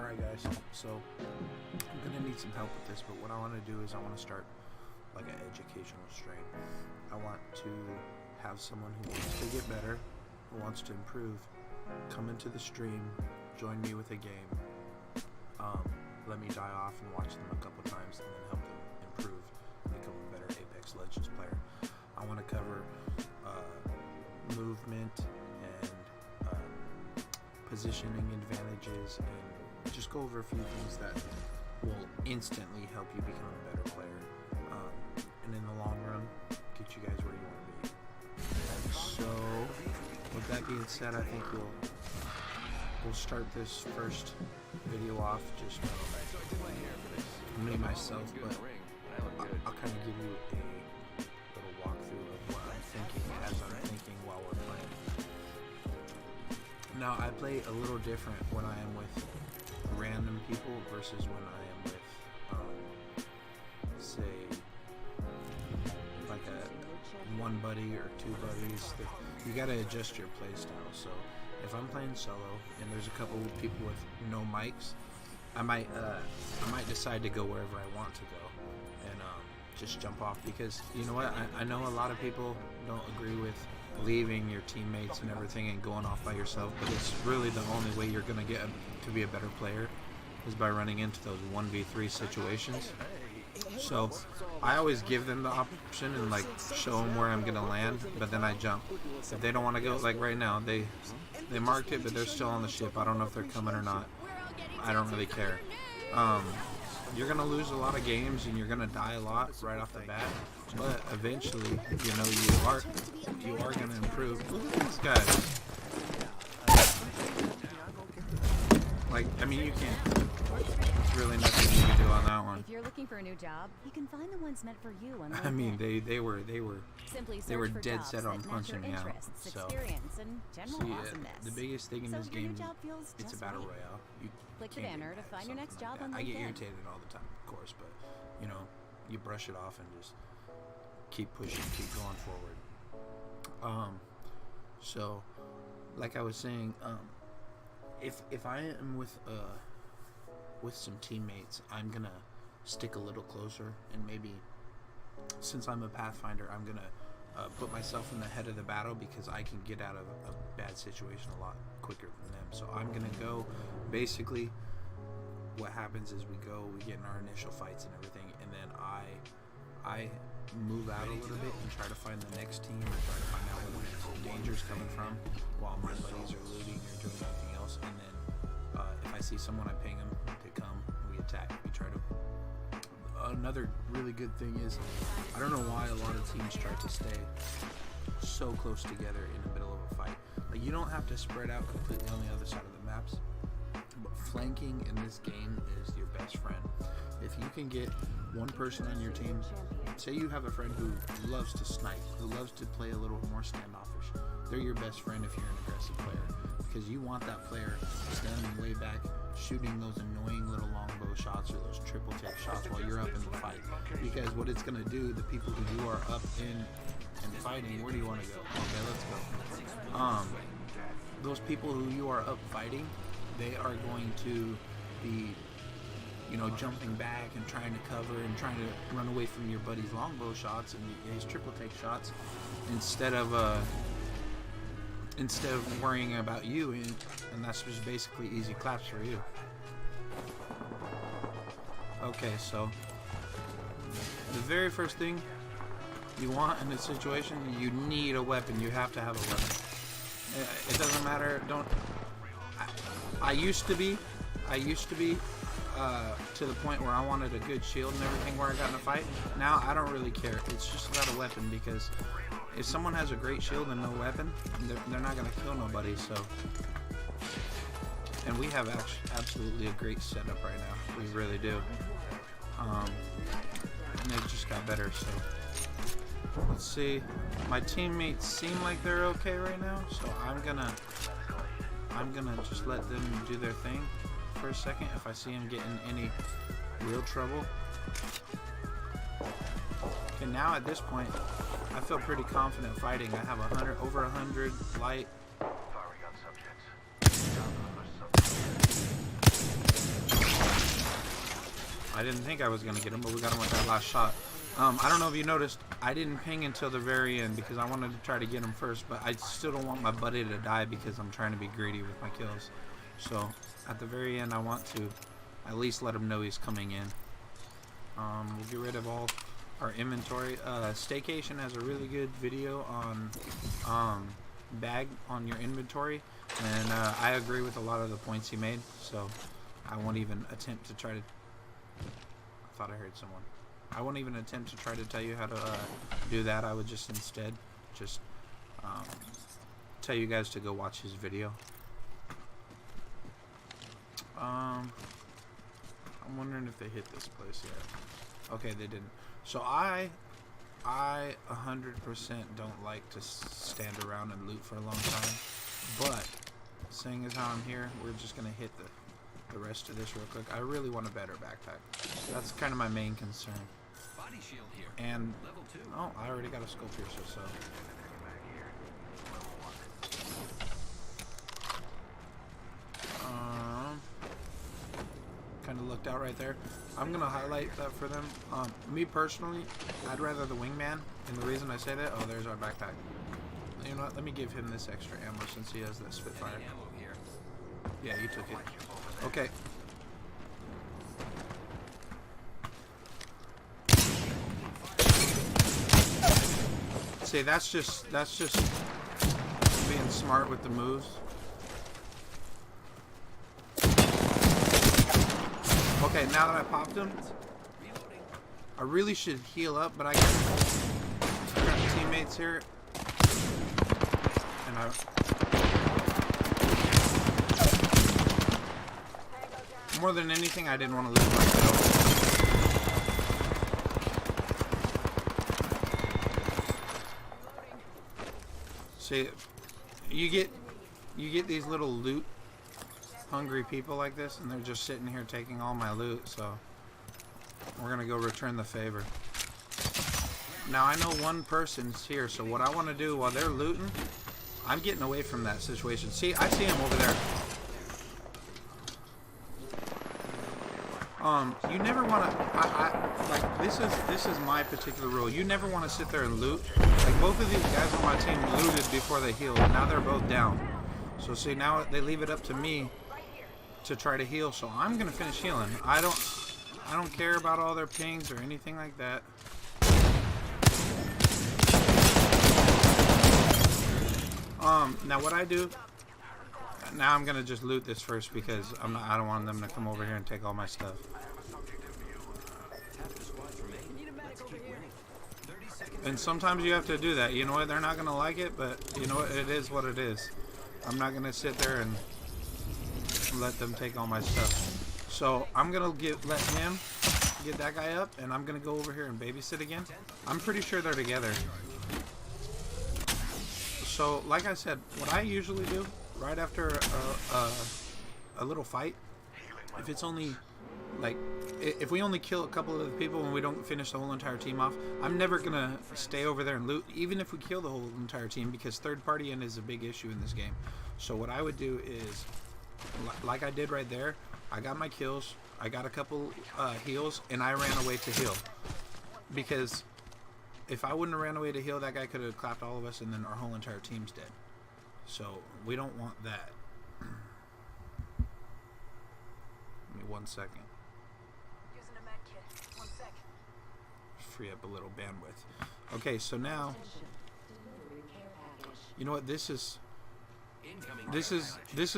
Alright guys, so I'm going to need some help with this, but what I want to do is I want to start like an educational stream. I want to have someone who wants to get better, who wants to improve, come into the stream, join me with a game, let me die off and watch them a couple times, and then help them improve and become a better Apex Legends player. I want to cover movement and positioning advantages, and just go over a few things that will instantly help you become a better player, and in the long run get you guys where you want to be. So with that being said, I think we'll start this first video off just me myself, but I'll kind of give you a little walkthrough of what I'm thinking as I'm thinking while we're playing. Now, I play a little different when I am with random people versus when I am with, say, like one buddy or two buddies. You gotta adjust your playstyle. So if I'm playing solo and there's a couple of people with no mics, I might decide to go wherever I want to go and just jump off, because you know what, I know a lot of people don't agree with leaving your teammates and everything and going off by yourself, but it's really the only way you're gonna get to be a better player is by running into those 1v3 situations. So I always give them the option and like show them where I'm gonna land, but then I jump. If they don't want to go, like right now, they marked it, but they're still on the ship. I don't know if they're coming or not. I don't really care. You're gonna lose a lot of games and you're gonna die a lot right off the bat, but eventually, you know, you are gonna improve. Look at these guys. Like, I mean, you can't. There's really nothing you can do on that one. If you're looking for a new job, you can find the ones meant for you on I mean, they were Simply dead set on punching me out. So, the biggest thing in this game, it's a battle royale. You click the banner to find your next job on LinkedIn. I get irritated all the time, of course, but you know, you brush it off and just keep pushing, keep going forward. So, like I was saying, if I am with some teammates, I'm gonna stick a little closer, and maybe since I'm a Pathfinder, I'm gonna put myself in the head of the battle, because I can get out of a bad situation a lot quicker than them. So I'm gonna go, basically what happens is we get in our initial fights and everything, and then I move out a little bit and try to find the next team, or try to find out where the next danger's coming from while my buddies are looting or doing anything else. And then if I see someone, I ping them to come, we attack, we try to. Another really good thing is, I don't know why a lot of teams try to stay so close together in the middle of a fight. Like, you don't have to spread out completely on the other side of the maps, but flanking in this game is your best friend. If you can get one person on your team, say you have a friend who loves to snipe, who loves to play a little more standoffish, they're your best friend if you're an aggressive player, because you want that player standing way back, shooting those annoying little longbow shots or those triple take shots while you're up in the fight. Because what it's going to do, the people who you are up in and fighting, where do you want to go? Okay, let's go. Those people who you are up fighting, they are going to be, you know, jumping back and trying to cover and trying to run away from your buddy's longbow shots and his triple take shots, instead of worrying about you, and that's just basically easy claps for you. Okay, so the very first thing you want in this situation, you need a weapon. You have to have a weapon. It doesn't matter. I used to be to the point where I wanted a good shield and everything where I got in a fight. Now I don't really care. It's just about a weapon, because if someone has a great shield and no weapon, they're not going to kill nobody. So, and we have absolutely a great setup right now. We really do. And it just got better. So let's see. My teammates seem like they're okay right now. So I'm gonna just let them do their thing for a second. If I see them getting any real trouble. Okay, now at this point, I feel pretty confident fighting. I have over 100 light. I didn't think I was going to get him, but we got him with that last shot. I don't know if you noticed, I didn't ping until the very end because I wanted to try to get him first, but I still don't want my buddy to die because I'm trying to be greedy with my kills. So at the very end, I want to at least let him know he's coming in. We'll get rid of all our inventory. Staycation has a really good video on bag on your inventory, and I agree with a lot of the points he made, so I won't even attempt to try to... I thought I heard someone. I won't even attempt to try to tell you how to do that. I would just instead just tell you guys to go watch his video. I'm wondering if they hit this place yet. Okay, they didn't. So I 100% don't like to stand around and loot for a long time, but seeing as how I'm here, we're just gonna hit the rest of this real quick. I really want a better backpack. That's kind of my main concern. Body shield here. And Level 2. oh, I already got a skull piercer, so kind of looked out right there. I'm gonna highlight that for them. Me personally, I'd rather the wingman, and the reason I say that, oh, there's our backpack. You know what? Let me give him this extra ammo since he has that Spitfire. Ammo here. Yeah, you took it. Okay. See, that's just being smart with the moves. Okay, now that I popped him, I really should heal up, but I got teammates here, and more than anything, I didn't want to lose myself. See, you get these little loot hungry people like this, and they're just sitting here taking all my loot, so we're gonna go return the favor. Now I know one person's here, so what I want to do while they're looting, I'm getting away from that situation. See, I see him over there. You never want to, like, this is my particular rule. You never want to sit there and loot. Like, both of these guys on my team looted before they healed. Now they're both down. So see, now they leave it up to me to try to heal. So I'm gonna finish healing. I don't care about all their pings or anything like that. Now what I do, now I'm gonna just loot this first because I don't want them to come over here and take all my stuff. And sometimes you have to do that. You know what? They're not gonna like it, but you know what? It is what it is. I'm not gonna sit there and let them take all my stuff. So I'm gonna let him get that guy up, and I'm gonna go over here and babysit again. I'm pretty sure they're together. So like I said, what I usually do right after a little fight, if it's only like, if we only kill a couple of the people and we don't finish the whole entire team off, I'm never gonna stay over there and loot, even if we kill the whole entire team, because third party in is a big issue in this game. So what I would do is, like I did right there, I got my kills, I got a couple heals, and I ran away to heal. Because if I wouldn't have ran away to heal, that guy could have clapped all of us and then our whole entire team's dead. So we don't want that. Give me 1 second. Using a med kit. 1 sec. Free up a little bandwidth. Okay, so now, you know what, this is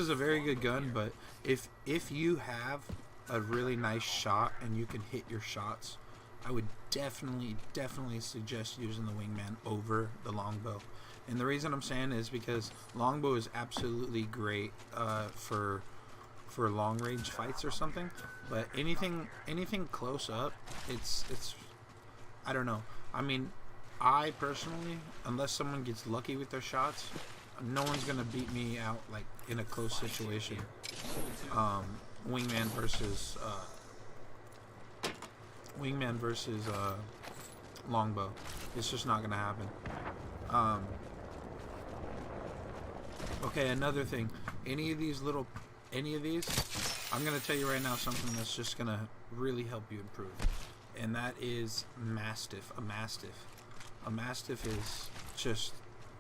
a very good gun, but if you have a really nice shot and you can hit your shots, I would definitely suggest using the wingman over the longbow. And the reason I'm saying is because longbow is absolutely great for long range fights or something, but anything close up, it's I don't know. I mean, I personally, unless someone gets lucky with their shots, no one's gonna beat me out like in a close situation. Wingman versus longbow. It's just not gonna happen. Okay, another thing. Any of these, I'm going to tell you right now something that's just going to really help you improve. And that is Mastiff. A Mastiff is just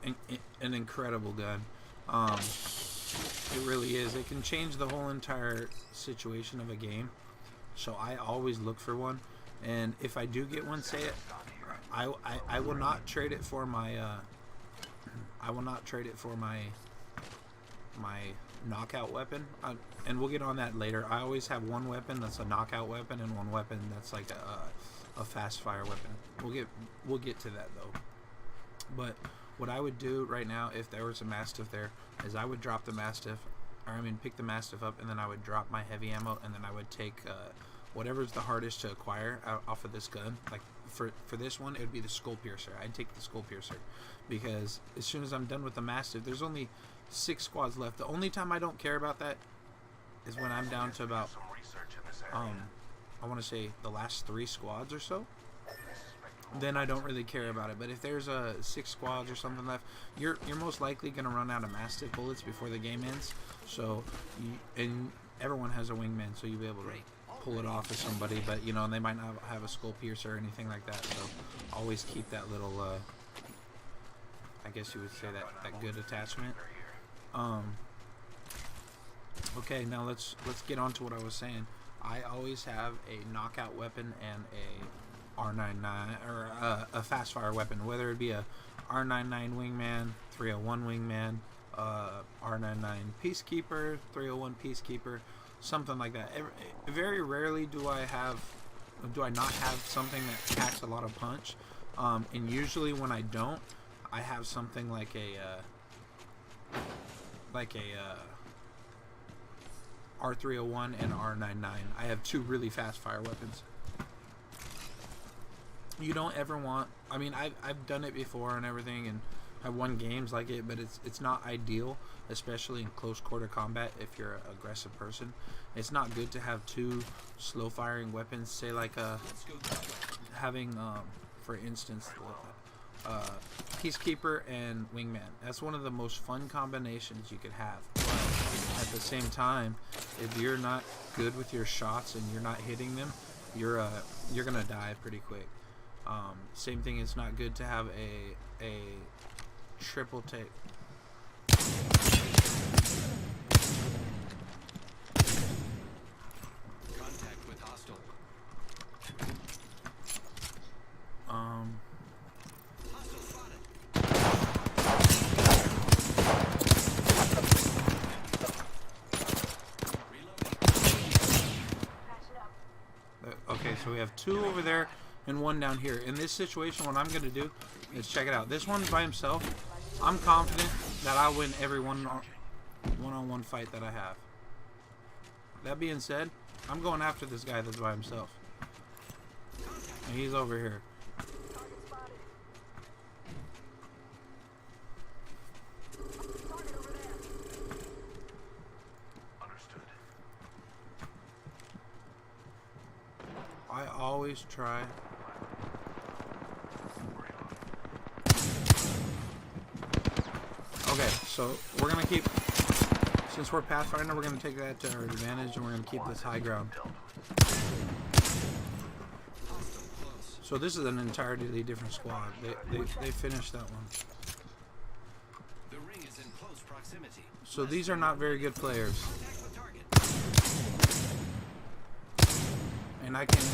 an incredible gun. It really is. It can change the whole entire situation of a game. So I always look for one. And if I do get one, say it, I will not trade it for my my knockout weapon, and we'll get on that later. I always have one weapon that's a knockout weapon and one weapon that's like a fast fire weapon. We'll get to that though. But what I would do right now if there was a Mastiff there is I would drop the Mastiff, or I mean pick the Mastiff up, and then I would drop my heavy ammo, and then I would take whatever's the hardest to acquire off of this gun. Like for this one, it would be the Skull Piercer. I'd take the Skull Piercer because as soon as I'm done with the Mastiff, there's only 6 squads left. The only time I don't care about that is when I'm down to about I want to say the last 3 squads or so. Then I don't really care about it. But if there's 6 squads or something left, you're most likely gonna run out of Mastiff bullets before the game ends. So and everyone has a wingman, so you'll be able to pull it off with somebody. But you know, they might not have a Skull Piercer or anything like that. So always keep that little I guess you would say that good attachment. Okay, now let's get on to what I was saying. I always have a knockout weapon and a R99 or a fast fire weapon, whether it be a R99 wingman, 301 wingman, R99 peacekeeper, 301 peacekeeper, something like that. Very rarely do I not have something that packs a lot of punch, and usually when I don't, I have something like a R301 and R99. I have 2 really fast fire weapons. You don't ever want, I mean, I've done it before and everything, and I've won games like it, but it's not ideal, especially in close quarter combat. If you're an aggressive person, it's not good to have 2 slow firing weapons. Say like having for instance peacekeeper and wingman. That's one of the most fun combinations you could have. But at the same time, if you're not good with your shots and you're not hitting them, you're gonna die pretty quick. Same thing, it's not good to have a triple take. Contact with hostile. Hostile spotted. Okay, so we have 2 over there and 1 down here. In this situation, what I'm going to do is check it out. This one's by himself. I'm confident that I'll win every one-on-one fight that I have. That being said, I'm going after this guy that's by himself. And he's over here. I always try. Okay, so we're gonna keep, since we're Pathfinder, we're gonna take that to our advantage, and we're gonna keep this high ground. So this is an entirely different squad. They finished that one. The ring is in close proximity. So these are not very good players. Contact with target. And I can't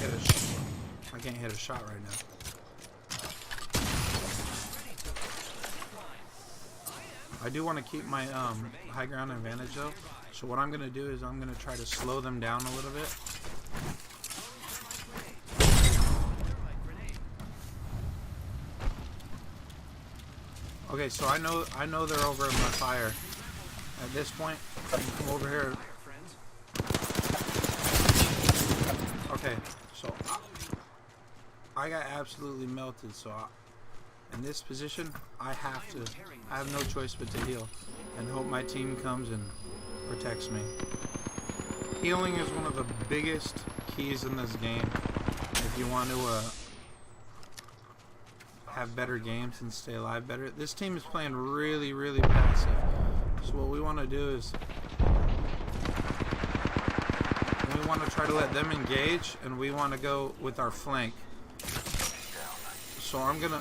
hit a shot right now. I do want to keep my high ground advantage though. So what I'm going to do is I'm going to try to slow them down a little bit. Okay, so I know they're over in my fire. At this point, I can come over here. Okay, so I got absolutely melted, so in this position, I have no choice but to heal and hope my team comes and protects me. Healing is one of the biggest keys in this game if you want to have better games and stay alive better. This team is playing really, really passive, so what we want to do is want to try to let them engage, and we want to go with our flank. So I'm gonna.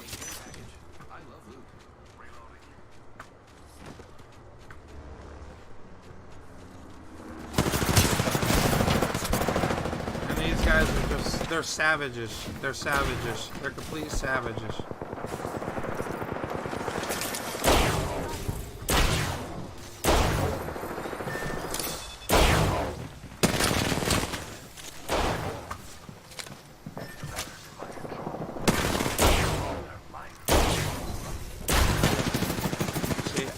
And these guys are just—they're savages. They're savages. They're complete savages.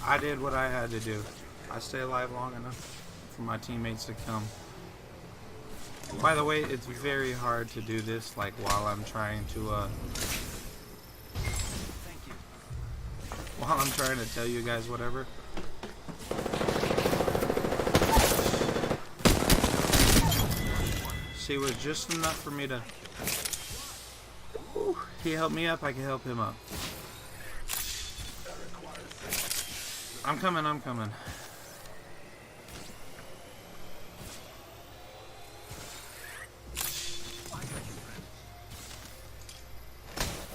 I did what I had to do. I stay alive long enough for my teammates to come. By the way, it's very hard to do this like while I'm trying to while I'm trying to tell you guys whatever. See, it was just enough for me to. Whew, he helped me up, I can help him up. I'm coming, I'm coming.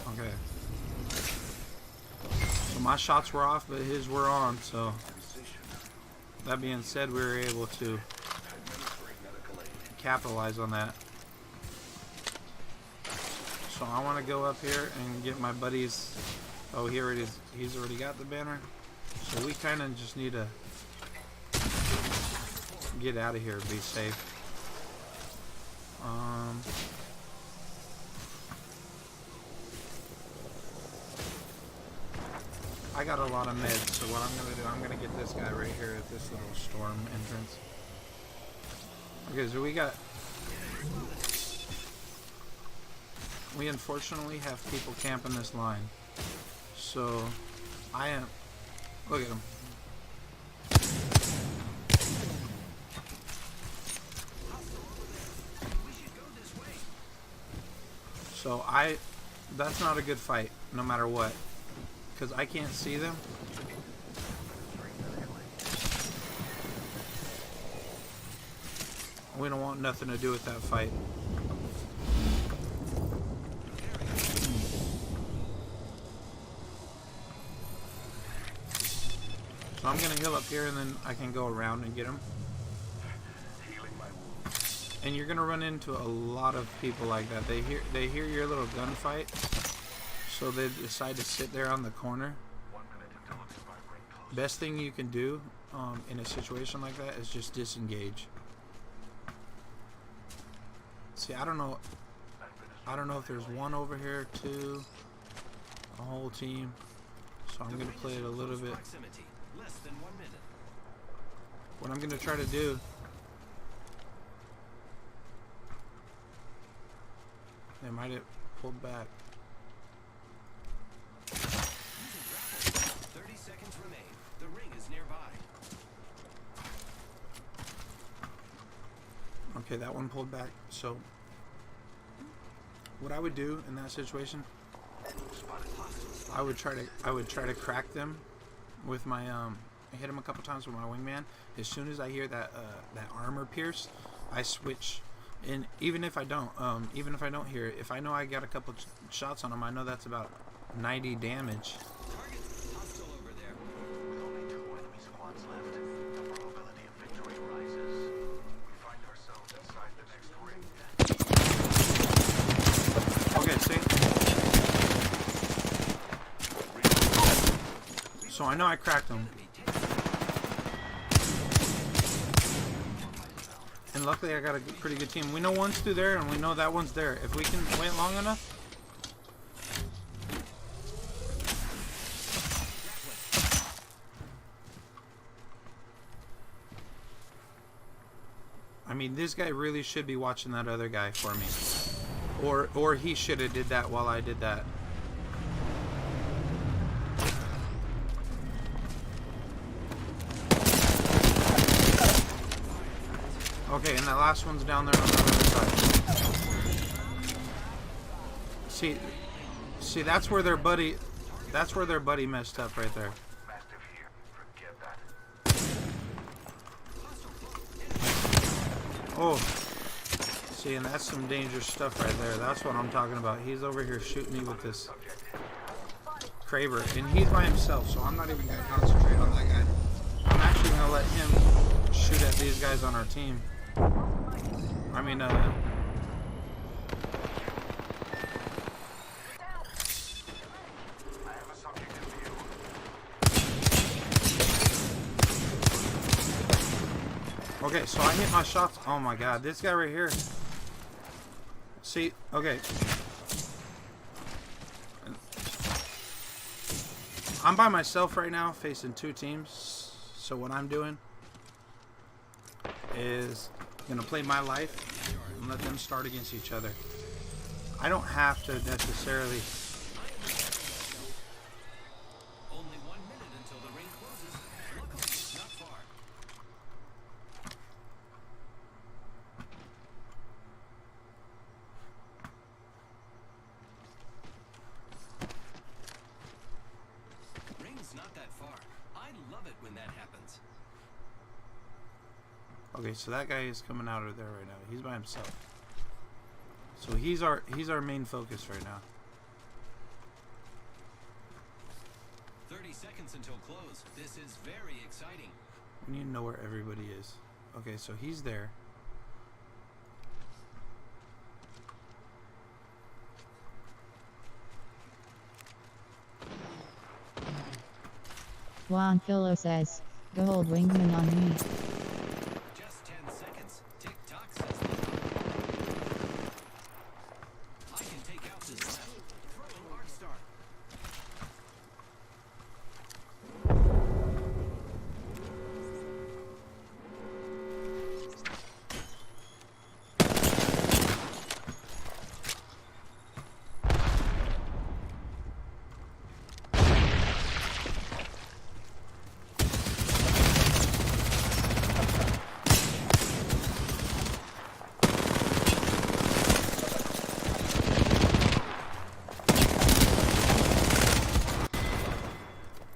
Okay. So my shots were off, but his were on, so that being said, we were able to capitalize on that. So I want to go up here and get my buddies. Oh, here it is. He's already got the banner. So we kind of just need to get out of here, be safe. I got a lot of meds, so what I'm going to do, I'm going to get this guy right here at this little storm entrance. Okay, so we unfortunately have people camping this line. So look at him. So that's not a good fight, no matter what, because I can't see them. We don't want nothing to do with that fight. So I'm gonna heal up here, and then I can go around and get him. And you're gonna run into a lot of people like that. They hear your little gunfight, so they decide to sit there on the corner. Best thing you can do in a situation like that is just disengage. See, I don't know if there's one over here, two, a whole team. So I'm gonna play it a little bit. What I'm gonna try to do. They might have pulled back. 30 seconds remain. The ring is nearby. Okay, that one pulled back. So what I would do in that situation, I would try to crack them with my I hit him a couple times with my wingman. As soon as I hear that armor pierce, I switch. And even if I don't hear it, if I know I got a couple shots on him, I know that's about 90 damage. Target hostile over there. With only 2 enemy squads left, the probability of victory rises. We find ourselves inside the next ring. Okay, see? So I know I cracked him. And luckily I got a pretty good team. We know one's through there, and we know that one's there. If we can wait long enough. I mean, this guy really should be watching that other guy for me. Or he should have did that while I did that. Okay, and that last one's down there on the other side. See, that's where their buddy messed up right there. Mastiff here. Forget that. Oh, See, and that's some dangerous stuff right there. That's what I'm talking about. He's over here shooting me with this Kraber, and he's by himself, so I'm not even going to concentrate on that guy. I'm actually going to let him shoot at these guys on our team. I mean, I have a subject in view. okay, so I hit my shots. Oh my god, this guy right here. See, okay. I'm by myself right now, facing 2 teams. So what I'm doing is gonna play my life and let them start against each other. I don't have to necessarily. Only 1 minute until the ring closes. Luckily, it's not far. Ring's not that far. I love it when that happens. Okay, so that guy is coming out of there right now. He's by himself. So he's our main focus right now. 30 seconds until close. This is very exciting. We need to know where everybody is. Okay, so he's there. Juan Filo says, gold wingman on me. Just 10 seconds. Tick-tock says the I can take out this left. Throw an arc star.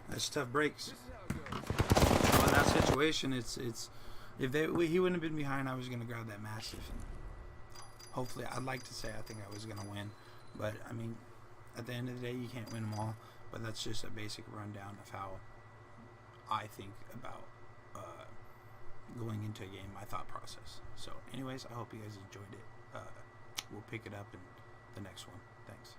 That's tough breaks. So in that situation, it's if he wouldn't have been behind, I was gonna grab that massive. And hopefully, I'd like to say I think I was gonna win, but I mean, at the end of the day, you can't win them all. But that's just a basic rundown of how I think about going into a game, my thought process. So, anyways, I hope you guys enjoyed it. We'll pick it up in the next one. Thanks.